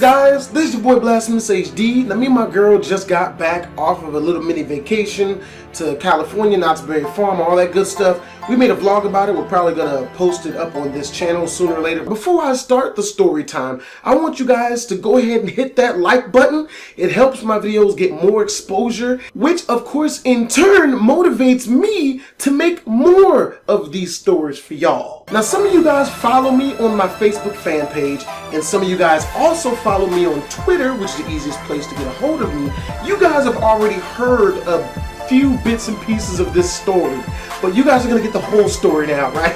guys? This is your boy Blasphemous HD. Now me and my girl just got back off of a little mini vacation to California, Knott's Berry Farm, all that good stuff. We made a vlog about it. We're probably gonna post it up on this channel sooner or later. Before I start the story time, I want you guys to go ahead and hit that like button. It helps my videos get more exposure, which of course in turn motivates me to make more of these stories for y'all. Now some of you guys follow me on my Facebook fan page, and some of you guys also follow me on Twitter, which is the easiest place to get a hold of me. You guys have already heard a few bits and pieces of this story, but you guys are gonna get the whole story now, right?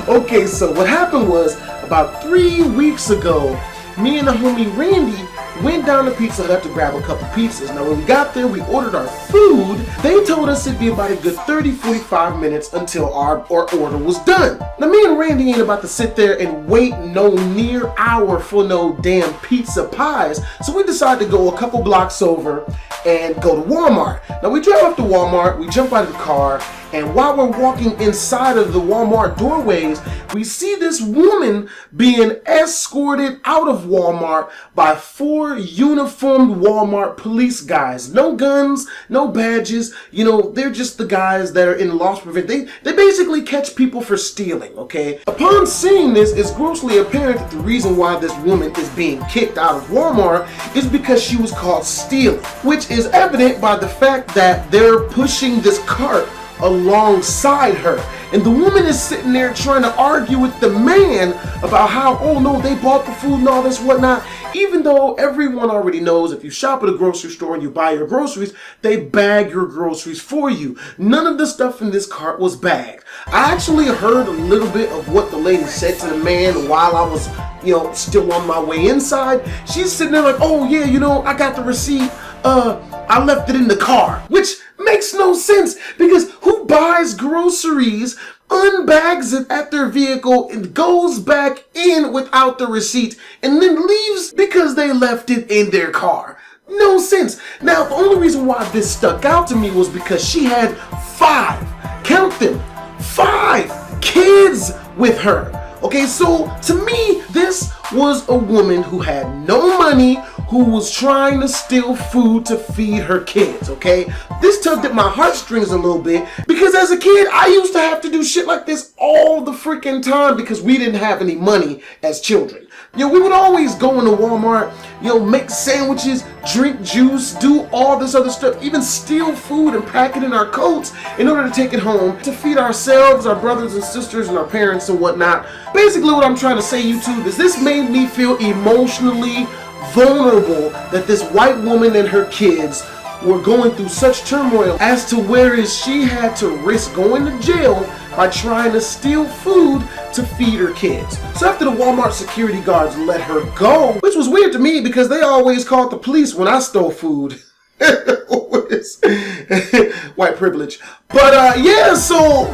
Okay, so what happened was about 3 weeks ago, me and the homie Randy went down to Pizza Hut to grab a couple pizzas. Now when we got there, we ordered our food. They told us it'd be about a good 30-45 minutes until our order was done. Now me and Randy ain't about to sit there and wait no near hour for no damn pizza pies, so we decided to go a couple blocks over and go to Walmart. Now we drive up to Walmart, we jump out of the car, and while we're walking inside of the Walmart doorways, we see this woman being escorted out of Walmart by 4 uniformed Walmart police guys. No guns, no badges, you know, they're just the guys that are in loss prevent. They basically catch people for stealing, okay? Upon seeing this, it's grossly apparent that the reason why this woman is being kicked out of Walmart is because she was caught stealing, which is evident by the fact that they're pushing this cart alongside her, and the woman is sitting there trying to argue with the man about how, oh no, they bought the food and all this whatnot, even though everyone already knows if you shop at a grocery store and you buy your groceries, they bag your groceries for you. None of the stuff in this cart was bagged. I actually heard a little bit of what the lady said to the man while I was, you know, still on my way inside. She's sitting there like, oh yeah, you know, I got the receipt, I left it in the car, which makes no sense, because who buys groceries, unbags it at their vehicle, and goes back in without the receipt, and then leaves because they left it in their car? No sense. Now, the only reason why this stuck out to me was because she had 5, count them, 5 kids with her. Okay, so to me, this was a woman who had no money, who was trying to steal food to feed her kids, okay? This tugged at my heartstrings a little bit, because as a kid, I used to have to do shit like this all the freaking time because we didn't have any money as children. You know, we would always go into Walmart, you know, make sandwiches, drink juice, do all this other stuff, even steal food and pack it in our coats in order to take it home to feed ourselves, our brothers and sisters, and our parents and whatnot. Basically, what I'm trying to say, YouTube, is this made me feel emotionally vulnerable that this white woman and her kids were going through such turmoil as to whereas she had to risk going to jail by trying to steal food to feed her kids. So after the Walmart security guards let her go, which was weird to me because they always called the police when I stole food. White privilege. But yeah, so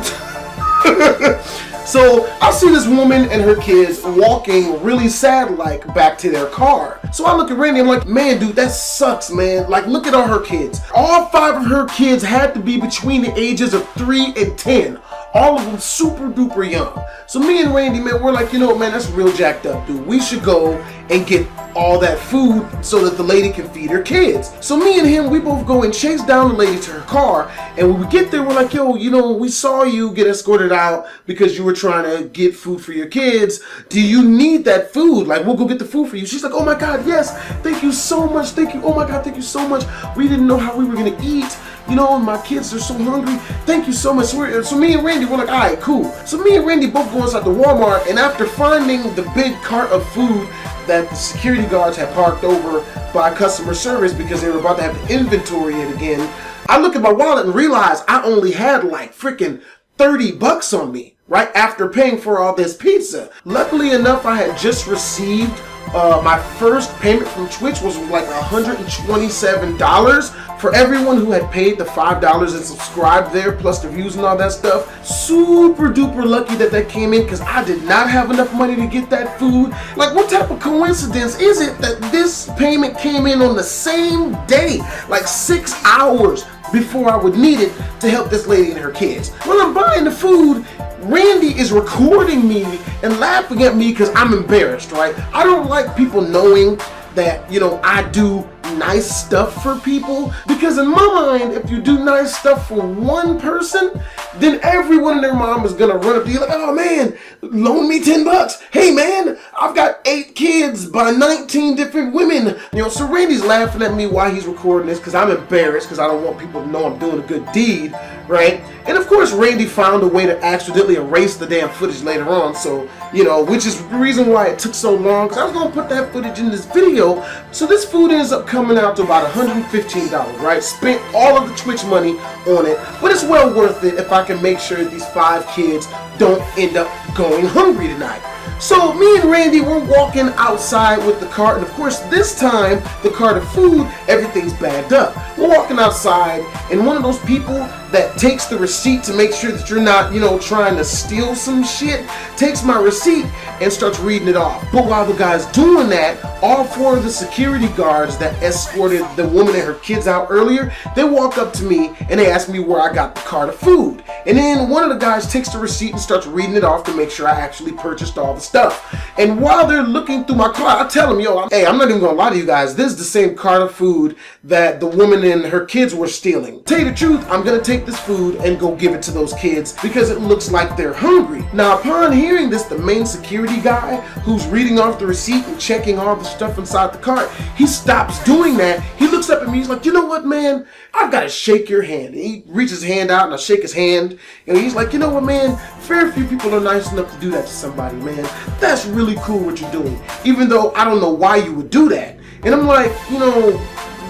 so I see this woman and her kids walking really sad like back to their car. So I look at Randy, I'm like, man dude, that sucks, man. Like, look at all her kids. All 5 of her kids had to be between the ages of 3 and 10. All of them super duper young. So me and Randy, man, we're like, you know what, man, that's real jacked up, dude. We should go and get all that food so that the lady can feed her kids. So me and him, we both go and chase down the lady to her car, and when we get there, we're like, yo, you know, we saw you get escorted out because you were trying to get food for your kids. Do you need that food? Like, we'll go get the food for you. She's like, oh my God, yes, thank you so much, thank you, oh my God, thank you so much. We didn't know how we were gonna eat. You know, my kids are so hungry. Thank you so much. So me and Randy, we're like, all right, cool. So me and Randy both go inside the Walmart, and after finding the big cart of food that the security guards had parked over by customer service because they were about to have to inventory it again, I look at my wallet and realize I only had like freaking 30 bucks on me, right after paying for all this pizza. Luckily enough, I had just received my first payment from Twitch was like $127 for everyone who had paid the $5 and subscribed there, plus the views and all that stuff. Super duper lucky that that came in, because I did not have enough money to get that food. Like, what type of coincidence is it that this payment came in on the same day, like 6 hours before I would need it to help this lady and her kids? When I'm buying the food, Randy is recording me and laughing at me because I'm embarrassed, right? I don't like people knowing that, you know, I do nice stuff for people, because in my mind, if you do nice stuff for one person, then everyone and their mom is gonna run up to you like, oh man, loan me $10. Hey man, I've got 8 kids by 19 different women. You know, so Randy's laughing at me while he's recording this because I'm embarrassed because I don't want people to know I'm doing a good deed, right? And of course, Randy found a way to accidentally erase the damn footage later on, so, you know, which is the reason why it took so long, because I was gonna put that footage in this video. So this food ends up coming out to about $115, right? Spent all of the Twitch money on it, but it's well worth it if I can make sure these 5 kids don't end up going hungry tonight. So me and Randy were walking outside with the cart, and of course this time the cart of food, everything's bagged up. We're walking outside, and one of those people that takes the receipt to make sure that you're not, you know, trying to steal some shit, takes my receipt and starts reading it off. But while the guy's doing that, all 4 of the security guards that escorted the woman and her kids out earlier, they walk up to me and they ask me where I got the cart of food. And then one of the guys takes the receipt and starts reading it off to make sure I actually purchased all the stuff. And while they're looking through my cart, I tell them, yo, I'm not even gonna lie to you guys, this is the same cart of food that the woman and her kids were stealing. Tell you the truth, I'm gonna take this food and go give it to those kids because it looks like they're hungry. Now, upon hearing this, the main security guy who's reading off the receipt and checking all the stuff inside the cart, he stops doing that. He looks up at me, he's like, you know what, man, I've got to shake your hand. And he reaches his hand out and I shake his hand, and he's like, you know what, man, very few people are nice enough to do that to somebody, man. That's really cool what you're doing, even though I don't know why you would do that. And I'm like, you know,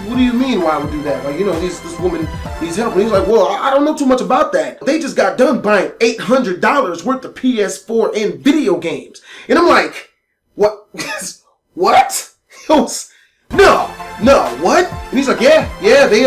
what do you mean why I would do that? Like, you know, this woman needs help. And he's like, well, I don't know too much about that. They just got done buying $800 worth of PS4 and video games. And I'm like, what? What? No, what? And he's like, yeah, they,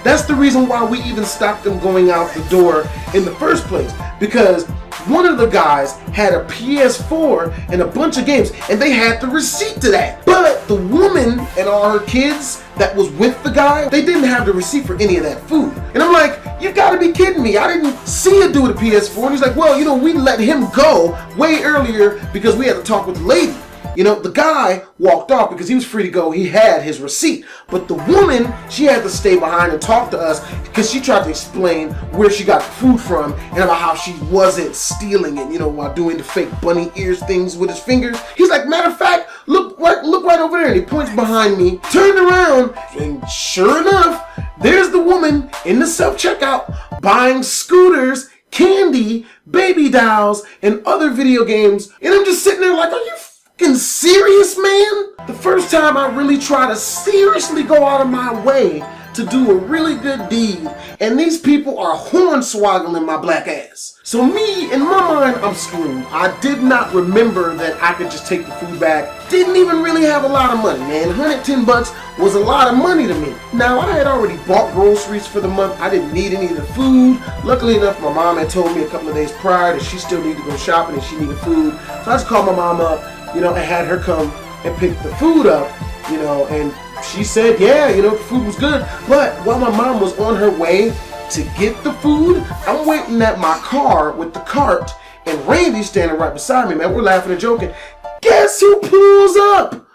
that's the reason why we even stopped them going out the door in the first place. Because one of the guys had a PS4 and a bunch of games, and they had the receipt to that. But the woman and all her kids that was with the guy, they didn't have the receipt for any of that food. And I'm like, you gotta be kidding me. I didn't see a dude with a PS4. And he's like, well, you know, we let him go way earlier because we had to talk with the lady. You know, the guy walked off because he was free to go. He had his receipt. But the woman, she had to stay behind and talk to us because she tried to explain where she got the food from and about how she wasn't stealing it, you know, while doing the fake bunny ears things with his fingers. He's like, matter of fact, look right over there. And he points behind me, turned around, and sure enough, there's the woman in the self-checkout buying scooters, candy, baby dolls, and other video games. And I'm just sitting there like, are you fucking serious, man? The first time I really try to seriously go out of my way to do a really good deed, and these people are hornswoggling my black ass. So me, in my mind, I'm screwed. I did not remember that I could just take the food back. Didn't even really have a lot of money, man. $110 was a lot of money to me. Now, I had already bought groceries for the month. I didn't need any of the food. Luckily enough, my mom had told me a couple of days prior that she still needed to go shopping and she needed food. So I just called my mom up, you know, and had her come and pick the food up, you know, and she said, yeah, you know, the food was good. But while my mom was on her way to get the food, I'm waiting at my car with the cart, and Randy's standing right beside me, man. We're laughing and joking. Guess who pulls up?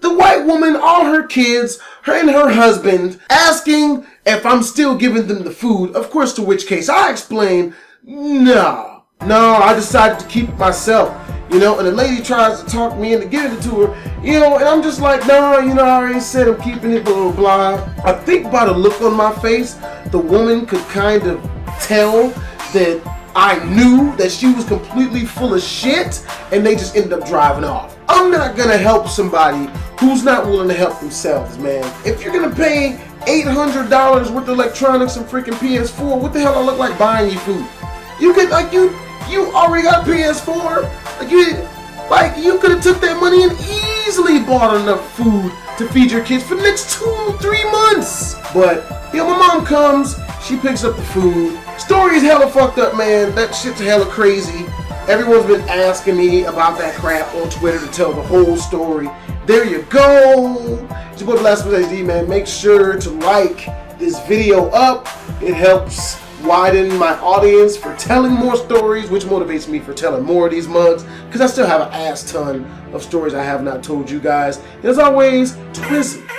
The white woman, all her kids, her and her husband, asking if I'm still giving them the food. Of course, to which case I explain, no, I decided to keep it myself. You know, and the lady tries to talk me into giving it to her, you know, and I'm just like, no, you know, I already said I'm keeping it, blah, blah, blah. I think by the look on my face, the woman could kind of tell that I knew that she was completely full of shit, and they just ended up driving off. I'm not gonna help somebody who's not willing to help themselves, man. If you're gonna pay $800 worth of electronics and freaking PS4, what the hell I look like buying you food? You could, like, you already got a PS4. You could have took that money and easily bought enough food to feed your kids for the next 2-3 months. But, you know, my mom comes, she picks up the food. Story's hella fucked up, man. That shit's hella crazy. Everyone's been asking me about that crap on Twitter to tell the whole story. There you go. It's your boy BHD, man. Make sure to like this video up. It helps widen my audience for telling more stories, which motivates me for telling more of these mugs, because I still have an ass ton of stories I have not told you guys. And as always, Twizzy.